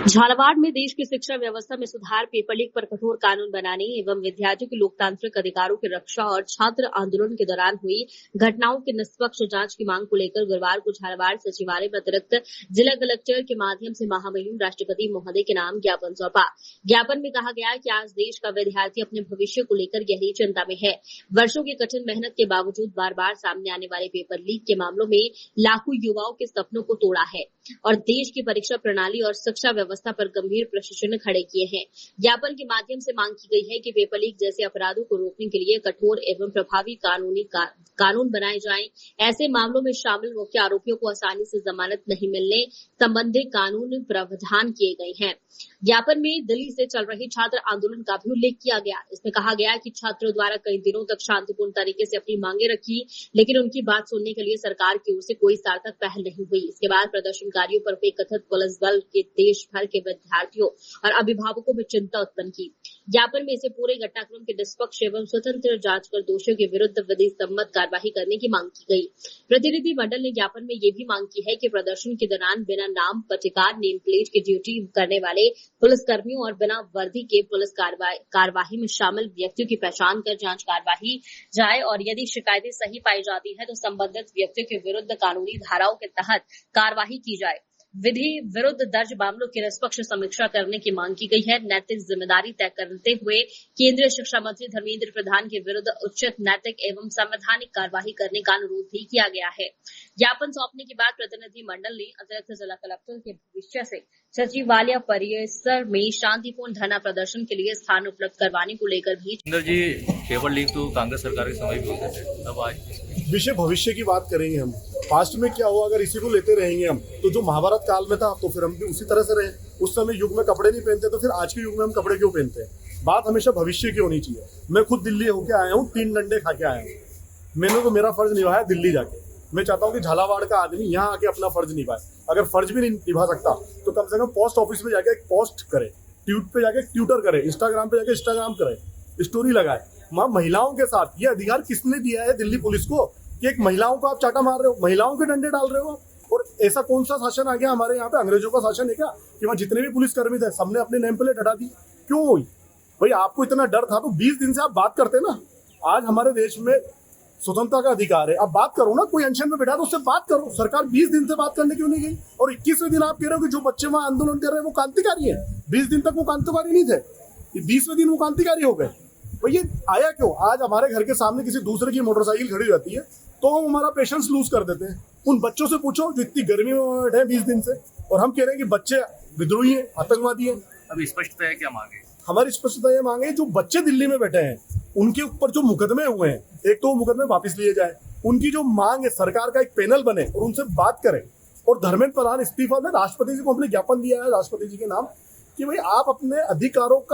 झालावाड़ में देश की शिक्षा व्यवस्था में सुधार, पेपर लीक पर कठोर कानून बनाने एवं विद्यार्थियों के लोकतांत्रिक अधिकारों की रक्षा और छात्र आंदोलन के दौरान हुई घटनाओं की निष्पक्ष जांच की मांग को लेकर गुरुवार को झालावाड़ सचिवालय में अतिरिक्त जिला कलेक्टर के माध्यम से महामहिम राष्ट्रपति महोदय के नाम ज्ञापन सौंपा। ज्ञापन में कहा गया कि आज देश का विद्यार्थी अपने भविष्य को लेकर गहरी चिंता में है। वर्षों की कठिन मेहनत के बावजूद बार बार सामने आने वाले पेपर लीक के मामलों में लाखों युवाओं के सपनों को तोड़ा है और देश की परीक्षा प्रणाली और शिक्षा व्यवस्था पर गंभीर प्रश्न खड़े किए हैं। ज्ञापन के माध्यम से मांग की गई है कि पेपर लीक जैसे अपराधों को रोकने के लिए कठोर एवं प्रभावी कानून बनाए जाएं। ऐसे मामलों में शामिल मुख्य आरोपियों को आसानी से जमानत नहीं मिलने संबंधी कानून प्रावधान किए गए हैं। ज्ञापन में दिल्ली से चल रही छात्र आंदोलन का भी उल्लेख किया गया। इसमें कहा गया कि छात्रों द्वारा कई दिनों तक शांतिपूर्ण तरीके से अपनी मांगे रखी, लेकिन उनकी बात सुनने के लिए सरकार की ओर से कोई सार्थक पहल नहीं हुई। इसके बाद प्रदर्शनकारियों पर हुए कथित पुलिस बल के देश भर के विद्यार्थियों और अभिभावकों में चिंता उत्पन्न की। ज्ञापन में इसे पूरे घटनाक्रम की निष्पक्ष एवं स्वतंत्र जांच कर दोषियों के विरुद्ध विधि सम्मत कार्यवाही करने की मांग की गई। प्रतिनिधि मंडल ने ज्ञापन में ये भी मांग की है कि प्रदर्शन के दौरान बिना नाम पट्टिकार नेम प्लेट की ड्यूटी करने वाले पुलिसकर्मियों और बिना वर्दी के पुलिस कार्यवाही में शामिल व्यक्तियों की पहचान कर जांच कार्यवाही जाए और यदि शिकायतें सही पाई जाती है तो संबंधित व्यक्तियों के विरुद्ध कानूनी धाराओं के तहत कार्यवाही की जाए। विधि विरुद्ध दर्ज मामलों की निष्पक्ष समीक्षा करने की मांग की गई है। नैतिक जिम्मेदारी तय करते हुए केंद्रीय शिक्षा मंत्री धर्मेंद्र प्रधान के विरुद्ध उचित नैतिक एवं संवैधानिक कार्यवाही करने का अनुरोध भी किया गया है। ज्ञापन सौंपने के बाद प्रतिनिधि मंडल ने अतिरिक्त जिला कलेक्टर के भविष्य से सचिवालय परिसर में शांतिपूर्ण धरना प्रदर्शन के लिए स्थान उपलब्ध करवाने को लेकर भी जी पेपर लीक तो कांग्रेस सरकार के समय भी होते थे, अब आज विषय भविष्य की बात करेंगे हम। पास्ट में क्या हुआ, अगर इसी को लेते रहेंगे हम तो जो महाभारत काल में था तो फिर हम भी उसी तरह से रहे। उस समय युग में कपड़े नहीं पहनते तो फिर आज के युग में हम कपड़े क्यों पहनते हैं। बात हमेशा भविष्य की होनी चाहिए। मैं खुद दिल्ली होके आया हूँ, 3 डंडे खा के आया हूँ। मैंने तो मेरा फर्ज निभाया दिल्ली जाके। मैं चाहता हूँ कि झालावाड़ का आदमी यहाँ आके अपना फर्ज निभाए। अगर फर्ज भी नहीं निभा सकता तो कम से कम पोस्ट ऑफिस में जाके एक पोस्ट करे, ट्वीट पे जाके ट्विटर करे, इंस्टाग्राम पे जाके इंस्टाग्राम करे, स्टोरी लगाए। महिलाओं के साथ ये अधिकार किसने दिया है दिल्ली पुलिस को कि एक महिलाओं को आप चाटा मार रहे हो, महिलाओं के डंडे डाल रहे हो। और ऐसा कौन सा शासन आ गया हमारे यहाँ पे? अंग्रेजों का शासन है क्या कि वहाँ जितने भी पुलिसकर्मी थे सबने अपने नेम प्लेट हटा दी? क्यों हुई भाई? आपको इतना डर था तो 20 दिन से आप बात करते ना। आज हमारे देश में स्वतंत्रता का अधिकार है, आप बात करो ना। कोई अनशन में बैठा तो उससे बात करो। सरकार 20 दिन से बात करने क्यों नहीं गई? और 21वें दिन आप कह रहे हो कि जो बच्चे वहां आंदोलन कर रहे हैं वो क्रांतिकारी है। 20 दिन तक वो क्रांतिकारी नहीं थे, 20वें दिन वो क्रांतिकारी हो गए। भाई ये आया क्यों? आज हमारे घर के सामने किसी दूसरे की मोटरसाइकिल खड़ी हो जाती है तो हम हमारा पेशेंस लूज कर देते हैं। उन बच्चों से पूछो जो इतनी गर्मी में बैठे हैं 20 दिन से, और हम कह रहे हैं कि बच्चे विद्रोही हैं, आतंकवादी हैं। अभी स्पष्टता है क्या मांगे? हमारी स्पष्टता ये मांगे जो बच्चे दिल्ली में बैठे हैं उनके ऊपर जो मुकदमे हुए हैं, एक तो वो मुकदमे वापस लिए जाए। उनकी जो मांग है सरकार का एक पैनल बने और उनसे बात करें। और धर्मेंद्र प्रधान इस्तीफा में राष्ट्रपति जी को हमने ज्ञापन दिया है, राष्ट्रपति जी के नाम, कि भाई आप अपने अधिकारों पे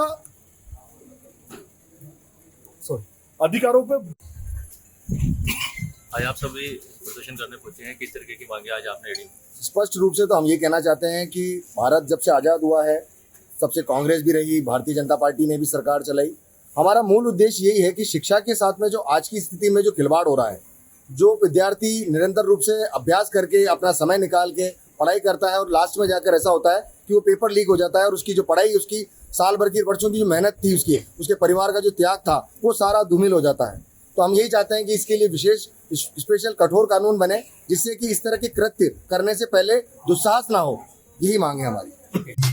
आज आप सभी प्रदर्शन करने पहुंचे हैं, किस तरीके की मांगे आज आपने एडी? स्पष्ट रूप से तो हम ये कहना चाहते हैं कि भारत जब से आज़ाद हुआ है तब से कांग्रेस भी रही, भारतीय जनता पार्टी ने भी सरकार चलाई। हमारा मूल उद्देश्य यही है कि शिक्षा के साथ में जो आज की स्थिति में जो खिलवाड़ हो रहा है, जो विद्यार्थी निरंतर रूप से अभ्यास करके अपना समय निकाल के पढ़ाई करता है और लास्ट में जाकर ऐसा होता है कि वो पेपर लीक हो जाता है और उसकी जो पढ़ाई, उसकी साल भर की वर्षों की जो मेहनत थी, उसके परिवार का जो त्याग था, वो सारा धूमिल हो जाता है। तो हम यही चाहते हैं कि इसके लिए विशेष स्पेशल कठोर कानून बने जिससे कि इस तरह के कृत्य करने से पहले दुस्साहस ना हो। यही मांग है हमारी।